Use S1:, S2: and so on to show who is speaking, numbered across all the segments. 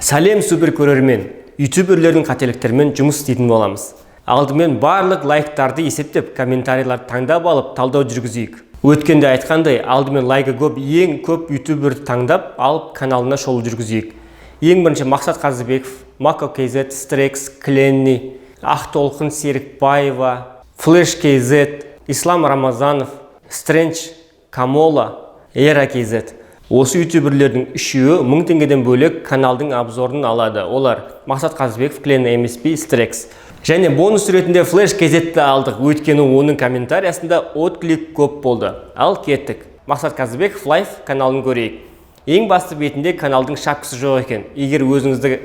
S1: Сәлем супер көрермен, ютуберлердің қателіктермен жұмыс істейтін боламыз. Алдымен барлық лайктарды есептеп, комментарийларды таңдап алып, талдау жүргізейік. Өткенде айтқандай, алдымен лайкі көп, ең көп ютуберді таңдап алып, каналына шолу жүргізейік. Ең бірінші Мақсат Қазыбеков, Мако KZ, Стрекс, Кленни, Ақтолқын Серікбаева, Флеш KZ, Ислам Рамазанов, Стрендж, Камола, Эра KZ. Осы ютуберлердің үшеуі 1000 теңгеден бөлек каналдың обзорын алады. Олар Мақсат Қазыбеков, Кленни, MSP, Стрекс. Және бонус ретінде Флеш KZ-ті алдық, өйткені оның комментариясында отклик көп болды. Ал кеттік. Мақсат Қазыбеков лайв каналын көрейік. Ең басты бетінде каналдың шапкасы жоқ екен. Егер өзіңізді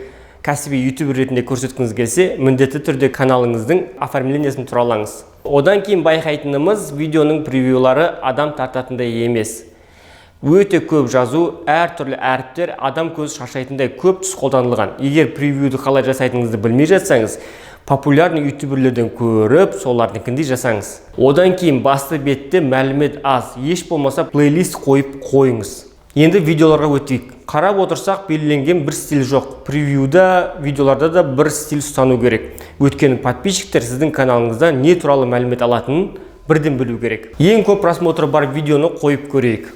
S1: кәсіби ютубер ретінде көрсеткіңіз келсе, міндетті түрде каналыңыздың оформлениесін туралаңыз. Одан кейін байқайтынымыз видеоның превьюлары адам тартатындай емес. Өте көп жазу, әртүрлі әріптер адам көз шаршайтындай көп түс қолданылған. Егер превьюді қалай жасайтыныңызды білмей жатсаңыз, популярны ютуберлерден көріп, солардыкіндей жасаңыз. Одан кейін басты бетте мәлімет аз, еш болмаса плейлист қойып қойыңыз. Енді видеоларға өтейік. Қарап отырсақ, белгіленген бір стиль жоқ. Превьюда, видеоларда да бір стиль ұстану керек. Өйткені подписчиктер сіздің каналыңызда не туралы мәлімет алатынын бірден білу керек. Ең көп просмотры бар видеоны қойып көрейік.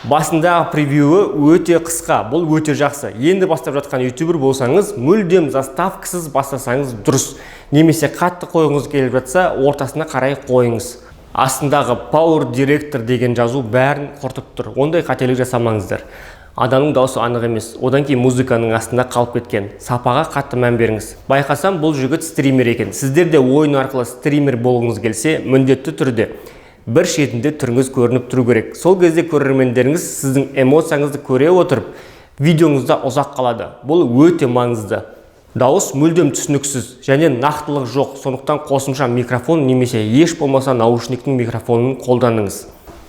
S1: Басындағы превьюі өте қысқа, бұл өте жақсы. Енді бастап жатқан ютубер болсаңыз, мүлдем заставкасыз бастасаңыз дұрыс. Немесе қатты қойғыңыз келіп жатса, ортасына қарай қойыңыз. Астындағы Power Director деген жазу бәрін құртып тұр. Ондай қателік жасамаңыздар. Адамның дауысы анық емес. Одан кейін музыканың астында қалып кеткен. Сапаға қатты мән беріңіз. Байқасам, бұл жігіт стример екен. Сіздер де ойын арқылы стример болғыңыз келсе, міндетті түрде бір шетінде түріңіз көрініп тұру керек. Сол кезде көрермендеріңіз сіздің эмоцияңызды көре отырып, видеоңызда ұзақ қалады. Бұл өте маңызды. Дауыс мүлдем түсініксіз және нақтылық жоқ. Сондықтан қосымша микрофон немесе еш болмаса наушниктің микрофонын қолданыңыз.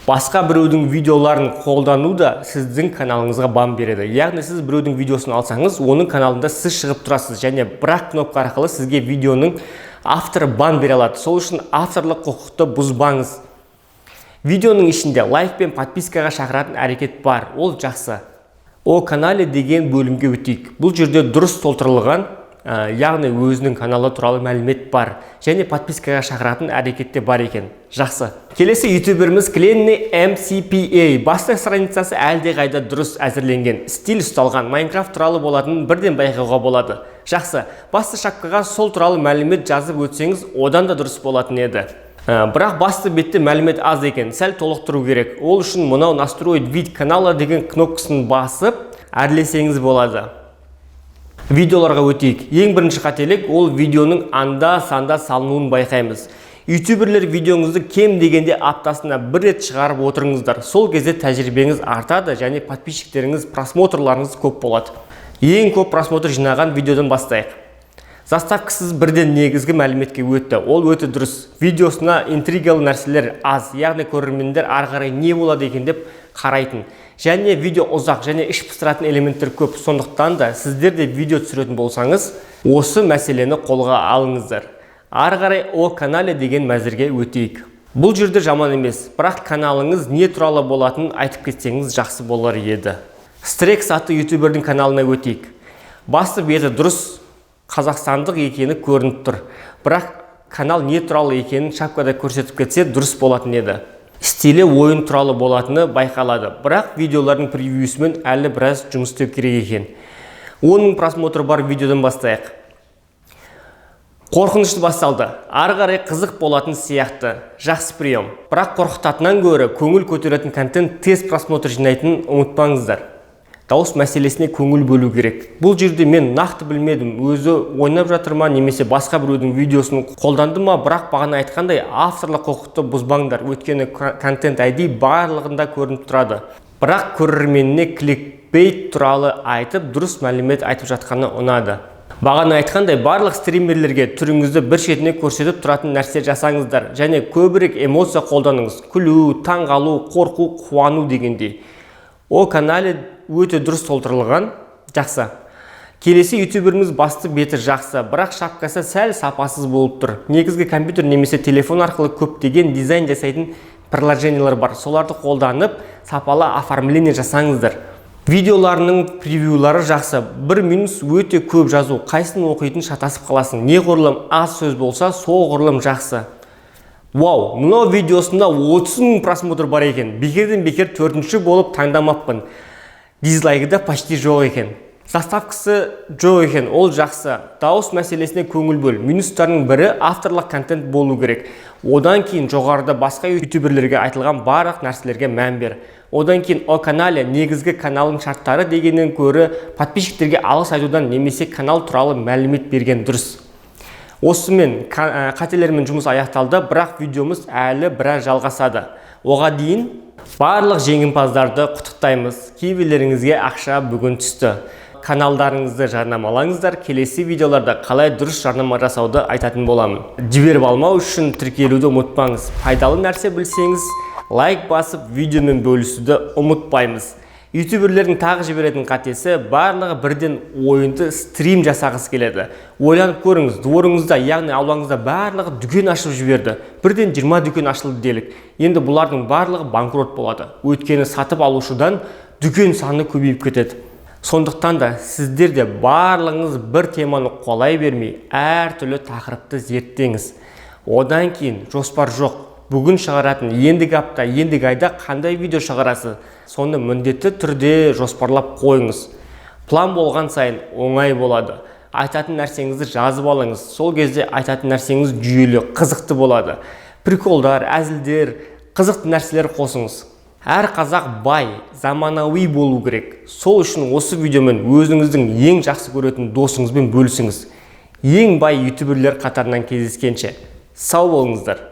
S1: Басқа біреудің видеоларын қолдану да сіздің каналыңызға бан береді. Яғни сіз біреудің видеосын алсаңыз, оның каналында сіз шығып тұрасыз және бірақ кнопка арқылы сізге видеоның авторы бан бере алады. Сол үшін авторлық құқықты бұзбаңыз. Видеоның ішінде лайк пен подпискаға шақыратын әрекет бар, ол жақсы. О канале деген бөлімге өтейік. Бұл жерде дұрыс толтырылған, яғни өзінің каналы туралы мәлімет бар. Және подпискаға шақыратын әрекетте бар екен. Жақсы. Келесі ютуберіміз Кленни MCPA. Басты страницасы әлде қайда дұрыс әзірленген. Стиль ұсталған, Майнкрафт туралы болатынын бірден байқауға болады. Жақсы. Басты шапкаға сол туралы мәлімет жазып өтсеңіз, одан да дұрыс болатын еді. Бірақ басты бетте мәлімет аз екен, сәл толықтыру керек. Ол үшін мынау настроить вид канала деген кнопкасын басып, әрлесеңіз болады. Видеоларға өтейік. Ең бірінші қателік, ол видеоның анда-санда салынуын байқаймыз. Ютуберлер видеоңызды кем дегенде аптасына бір рет шығарып отырыңыздар. Сол кезде тәжірибеңіз артады және подписчиктеріңіз, просмотрларыңыз көп болады. Ең көп просмотр жинаған видеодан бастайық. Заставкасыз бірден негізгі мәліметке өтті. Ол өте дұрыс. Видеосына интригалы нәрселер аз, яғни көрермендер ары қарай не болады екен деп қарайтын. Және видео ұзақ және іш пыстыратын элементтер көп. Сондықтан да сіздер де видео түсіретін болсаңыз, осы мәселені қолға алыңыздар. Ары қарай о канале деген мәзірге өтейік. Бұл жерде жаман емес, бірақ каналыңыз не туралы болатынын айтып кетсеңіз жақсы болар еді. Стрекс атты ютубердің каналына өтейік. Басты беті дұрыс, қазақстандық екені көрініп тұр. Бірақ канал не туралы екенін шапкада көрсетіп кетсе дұрыс болатын еді. Стилі ойын туралы болатыны байқалады. Бірақ видеолардың превьюсімен әлі біраз жұмыс істеу керек екен. 10 000 просмотры бар видеодан бастайық. Қорқынышты басталды. Ары қарай қызық болатын сияқты. Жақсы прием. Бірақ қорқытатыннан гөрі көңіл көтеретін контент тез просмотр жинайтынын ұмытпаңыздар. Дауыс мәселесіне көңіл бөлу керек. Бұл жерде мен нақты білмедім, өзі ойнап жатыр ма немесе басқа біреудің видеосын қолданды ма, бірақ бағана айтқандай авторлық құқықты бұзбаңдар, өйткені контент ID барлығында көрініп тұрады. Бірақ көрерменіне кликбейт туралы айтып, дұрыс мәлімет айтып жатқаны ұнады. Бағана айтқандай барлық стримерлерге түріңізді бір шетіне көрсетіп тұратын нәрсе жасаңыздар және көбірек эмоция қолданыңыз. Күлу, таңғалу, қорқу, қуану дегендей. О канале өте дұрыс толтырылған, жақсы. Келесі ютуберіміз басты беті жақсы, бірақ шапкасы сәл сапасыз болып тұр. Негізгі компьютер немесе телефон арқылы көптеген дизайн жасайтын приложениялар бар. Соларды қолданып, сапалы оформление жасаңыздар. Видеоларының превьюлары жақсы, бір минус өте көп жазу, қайсын оқитын шатасып қаласың. Не ғұрлым аз сөз болса, сол ғұрлым жақсы. Вау, мынау видеосында 30.000 просмотр бар екен. Бекерден бекер 4-ші болып таңдамаппын. Дизлайгі да почти жоқ екен. Заставкасы жоқ екен, ол жақсы. Дауыс мәселесіне көңіл бөл. Минустарының бірі авторлық контент болу керек. Одан кейін жоғарыда басқа ютуберлерге айтылған барлық нәрселерге мән бер. Одан кейін о канале негізгі каналың шарттары дегеннен көрі подписчиктерге алғыс айтудан немесе канал туралы мәлімет берген дұрыс. Осымен қателермен жұмыс аяқталды, бірақ видеомыз әлі біраз жалғасады. Оға дейін барлық жеңімпаздарды құттықтаймыз. Кейбіреулеріңізге ақша бүгін түсті. Каналдарыңызды жарнамалаңыздар, келесі видеоларда қалай дұрыс жарнама жасауды айтатын боламын. Жіберіп алмау үшін тіркелуді ұмытпаңыз. Пайдалы нәрсе білсеңіз, лайк басып, видеомен бөлісуді ұмытпаймыз. Ютуберлердің тағы жіберетін қатесі барлығы бірден ойынды стрим жасағысы келеді. Ойланып көріңіз, дворыңызда, яғни аулаңызда барлығы дүкен ашып жіберді. Бірден 20 дүкен ашылды делік. Енді бұлардың барлығы банкрот болады. Өйткені сатып алушыдан дүкен саны көбейіп кетеді. Сондықтан да сіздер де барлығыңыз бір теманы қолай бермей, әртүрлі тақырыпты зерттеңіз. Одан кейін жоспар жоқ. Бүгін шығаратын, ендігі апта, ендігі айда қандай видео шығарасы, соны міндетті түрде жоспарлап қойыңыз. План болған сайын оңай болады. Айтатын нәрсеңізді жазып алыңыз. Сол кезде айтатын нәрсеңіз жүйелі, қызықты болады. Приколдар, әзілдер, қызықты нәрселер қосыңыз. Әр қазақ бай, заманауи болу керек. Сол үшін осы видеомен өзіңіздің ең жақсы көретін досыңызбен бөлісіңіз. Ең бай ютуберлер қатарынан кездескенше. Сау болыңыздар.